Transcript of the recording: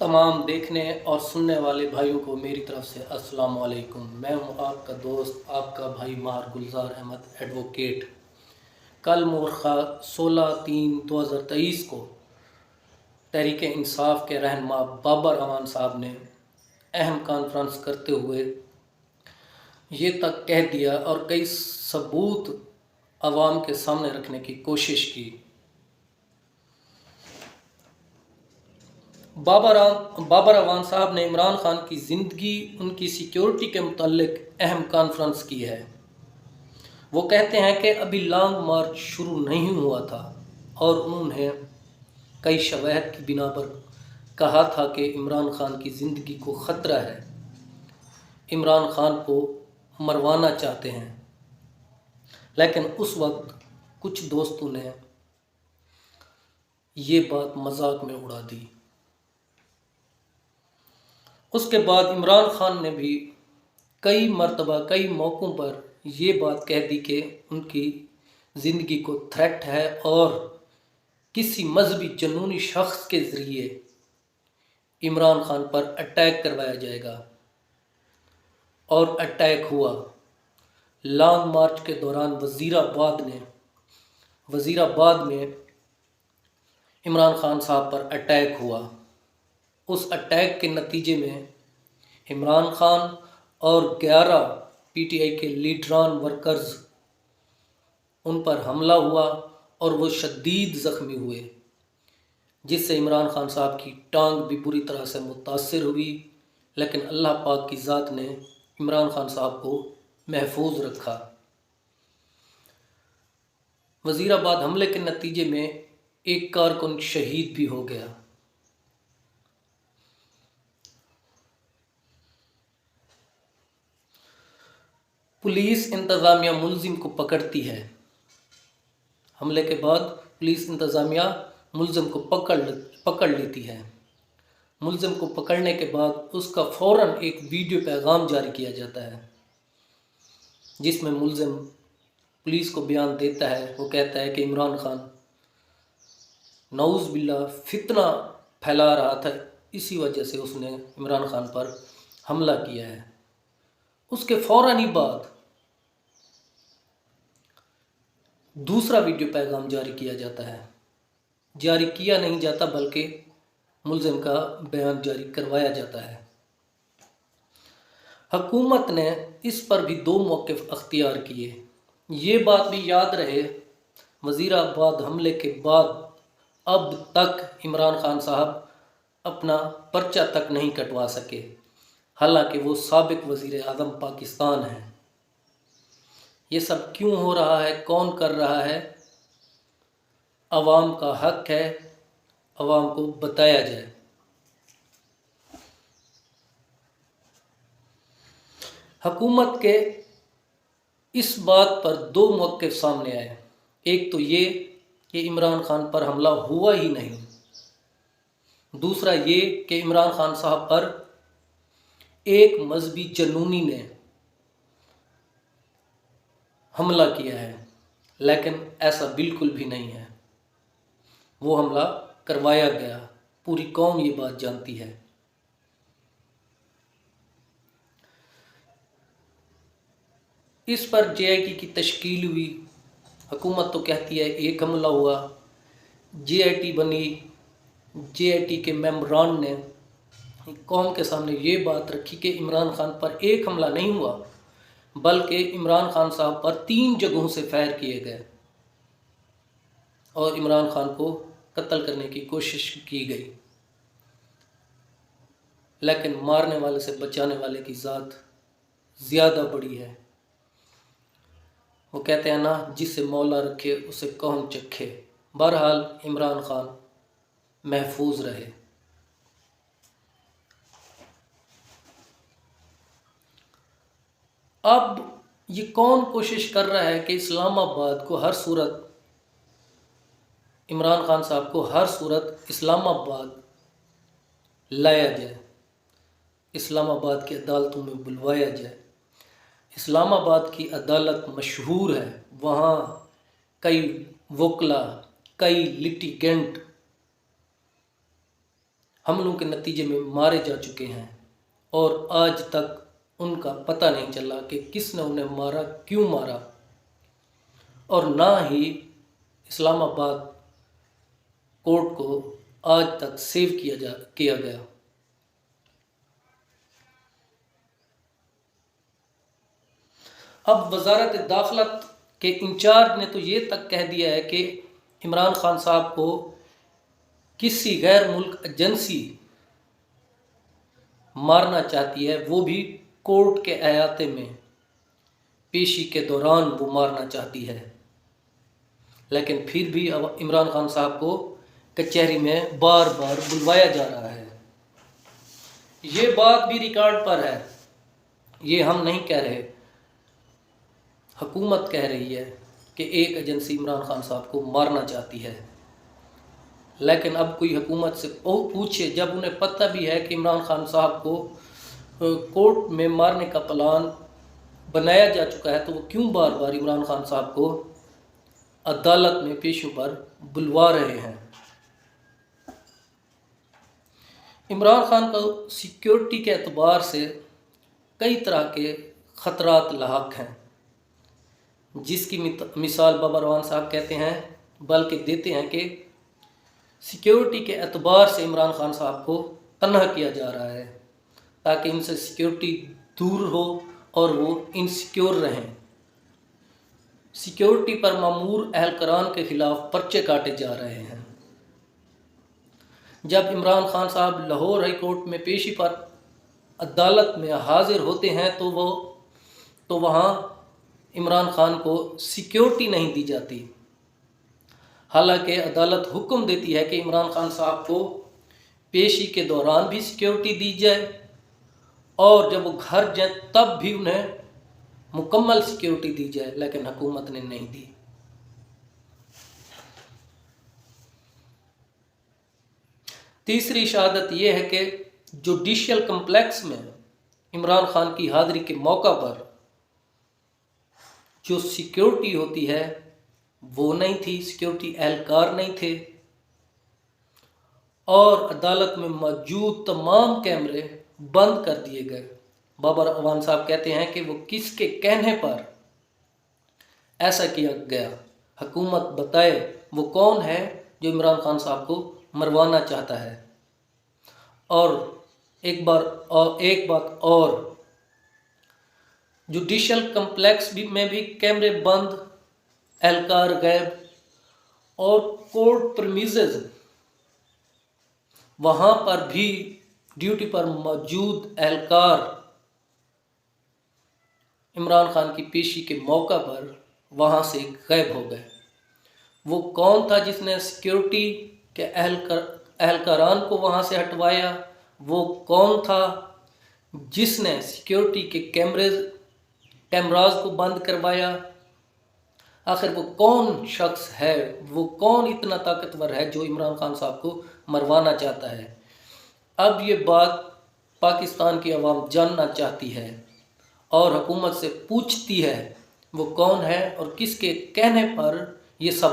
تمام دیکھنے اور سننے والے بھائیوں کو میری طرف سے السلام علیکم۔ میں ہوں آپ کا دوست، آپ کا بھائی ماہر گلزار احمد ایڈوکیٹ۔ کل مورخہ 16/3/2023 کو تحریک انصاف کے رہنما بابر امان صاحب نے اہم کانفرنس کرتے ہوئے یہ تک کہہ دیا اور کئی ثبوت عوام کے سامنے رکھنے کی کوشش کی۔ بابر امان صاحب نے عمران خان کی زندگی، ان کی سیکیورٹی کے متعلق اہم کانفرنس کی ہے۔ وہ کہتے ہیں کہ ابھی لانگ مارچ شروع نہیں ہوا تھا اور انہوں نے کئی شواہد کی بنا پر کہا تھا کہ عمران خان کی زندگی کو خطرہ ہے، عمران خان کو مروانا چاہتے ہیں، لیکن اس وقت کچھ دوستوں نے یہ بات مذاق میں اڑا دی۔ اس کے بعد عمران خان نے بھی کئی مرتبہ کئی موقعوں پر یہ بات کہہ دی کہ ان کی زندگی کو تھریٹ ہے اور کسی مذہبی جنونی شخص کے ذریعے عمران خان پر اٹیک کروایا جائے گا، اور اٹیک ہوا۔ لانگ مارچ کے دوران وزیر آباد میں عمران خان صاحب پر اٹیک ہوا۔ اس اٹیک کے نتیجے میں عمران خان اور 11 پی ٹی آئی کے لیڈران ورکرز ان پر حملہ ہوا اور وہ شدید زخمی ہوئے، جس سے عمران خان صاحب کی ٹانگ بھی بری طرح سے متاثر ہوئی، لیکن اللہ پاک کی ذات نے عمران خان صاحب کو محفوظ رکھا۔ وزیر آباد حملے کے نتیجے میں ایک کارکن شہید بھی ہو گیا۔ پولیس انتظامیہ ملزم کو پکڑتی ہے۔ حملے کے بعد پولیس انتظامیہ ملزم کو پکڑ لیتی ہے۔ ملزم کو پکڑنے کے بعد اس کا فوراً ایک ویڈیو پیغام جاری کیا جاتا ہے، جس میں ملزم پولیس کو بیان دیتا ہے۔ وہ کہتا ہے کہ عمران خان نعوذ باللہ فتنہ پھیلا رہا تھا، اسی وجہ سے اس نے عمران خان پر حملہ کیا ہے۔ اس کے فوراً ہی بعد دوسرا ویڈیو پیغام جاری کیا جاتا ہے، جاری کیا نہیں جاتا بلکہ ملزم کا بیان جاری کروایا جاتا ہے۔ حکومت نے اس پر بھی 2 موقف اختیار کیے۔ یہ بات بھی یاد رہے، وزیر آباد حملے کے بعد اب تک عمران خان صاحب اپنا پرچہ تک نہیں کٹوا سکے، حالانکہ وہ سابق وزیر اعظم پاکستان ہیں۔ یہ سب کیوں ہو رہا ہے؟ کون کر رہا ہے؟ عوام کا حق ہے عوام کو بتایا جائے۔ حکومت کے اس بات پر 2 موقف سامنے آئے۔ ایک تو یہ کہ عمران خان پر حملہ ہوا ہی نہیں، دوسرا یہ کہ عمران خان صاحب پر ایک مذہبی جنونی نے حملہ کیا ہے، لیکن ایسا بالکل بھی نہیں ہے۔ وہ حملہ کروایا گیا، پوری قوم یہ بات جانتی ہے۔ اس پر جے آئی ٹی کی تشکیل ہوئی۔ حکومت تو کہتی ہے ایک حملہ ہوا، جے آئی ٹی بنی، جے آئی ٹی کے ممبران نے قوم کے سامنے یہ بات رکھی کہ عمران خان پر ایک حملہ نہیں ہوا، بلکہ عمران خان صاحب پر 3 جگہوں سے فائر کیے گئے اور عمران خان کو قتل کرنے کی کوشش کی گئی، لیکن مارنے والے سے بچانے والے کی ذات زیادہ بڑی ہے۔ وہ کہتے ہیں نا، جسے مولا رکھے اسے کون چکھے۔ بہرحال عمران خان محفوظ رہے۔ اب یہ کون کوشش کر رہا ہے کہ اسلام آباد کو ہر صورت، عمران خان صاحب کو ہر صورت اسلام آباد لایا جائے، اسلام آباد کی عدالتوں میں بلوایا جائے۔ اسلام آباد کی عدالت مشہور ہے، وہاں کئی وکلا، کئی لٹیگنٹ حملوں کے نتیجے میں مارے جا چکے ہیں اور آج تک ان کا پتہ نہیں چلا کہ کس نے انہیں مارا، کیوں مارا، اور نہ ہی اسلام آباد کورٹ کو آج تک سیو کیا گیا۔ اب وزارت داخلہ کے انچارج نے تو یہ تک کہہ دیا ہے کہ عمران خان صاحب کو کسی غیر ملک ایجنسی مارنا چاہتی ہے، وہ بھی کورٹ کے احاطے میں پیشی کے دوران وہ مارنا چاہتی ہے، لیکن پھر بھی عمران خان صاحب کو کچہری میں بار بار بلوایا جا رہا ہے۔ یہ بات بھی ریکارڈ پر ہے، یہ ہم نہیں کہہ رہے، حکومت کہہ رہی ہے کہ ایک ایجنسی عمران خان صاحب کو مارنا چاہتی ہے۔ لیکن اب کوئی حکومت سے پوچھے، جب انہیں پتہ بھی ہے کہ عمران خان صاحب کو کورٹ میں مارنے کا پلان بنایا جا چکا ہے، تو وہ کیوں بار بار عمران خان صاحب کو عدالت میں پیشیوں پر بلوا رہے ہیں؟ عمران خان کو سیکیورٹی کے اعتبار سے کئی طرح کے خطرات لاحق ہیں، جس کی مثال بابا روان صاحب کہتے ہیں، بلکہ دیتے ہیں کہ سیکیورٹی کے اعتبار سے عمران خان صاحب کو تنہا کیا جا رہا ہے تاکہ ان سے سیکیورٹی دور ہو اور وہ انسیکیور رہیں۔ سیکیورٹی پر مامور اہلکاران کے خلاف پرچے کاٹے جا رہے ہیں۔ جب عمران خان صاحب لاہور ہائی کورٹ میں پیشی پر عدالت میں حاضر ہوتے ہیں تو وہاں عمران خان کو سیکیورٹی نہیں دی جاتی، حالانکہ عدالت حکم دیتی ہے کہ عمران خان صاحب کو پیشی کے دوران بھی سیکیورٹی دی جائے اور جب وہ گھر جائیں تب بھی انہیں مکمل سیکیورٹی دی جائے، لیکن حکومت نے نہیں دی۔ تیسری شہادت یہ ہے کہ جوڈیشل کمپلیکس میں عمران خان کی حاضری کے موقع پر جو سیکیورٹی ہوتی ہے وہ نہیں تھی، سیکیورٹی اہلکار نہیں تھے، اور عدالت میں موجود تمام کیمرے بند کر دیے گئے۔ بابا روان صاحب کہتے ہیں کہ وہ کس کے کہنے پر ایسا کیا گیا؟ حکومت بتائے وہ کون ہے جو عمران خان صاحب کو مروانا چاہتا ہے۔ اور ایک بات اور، جوڈیشل کمپلیکس میں بھی کیمرے بند، اہلکار غائب، اور کورٹ پریمیسز وہاں پر بھی ڈیوٹی پر موجود اہلکار عمران خان کی پیشی کے موقع پر وہاں سے غائب ہو گئے۔ وہ کون تھا جس نے سیکیورٹی کے اہلکاران کو وہاں سے ہٹوایا؟ وہ کون تھا جس نے سیکیورٹی کے کیمراز کو بند کروایا؟ آخر وہ کون شخص ہے، وہ کون اتنا طاقتور ہے جو عمران خان صاحب کو مروانا چاہتا ہے؟ اب یہ بات پاکستان کی عوام جاننا چاہتی ہے اور حکومت سے پوچھتی ہے وہ کون ہے اور کس کے کہنے پر یہ سب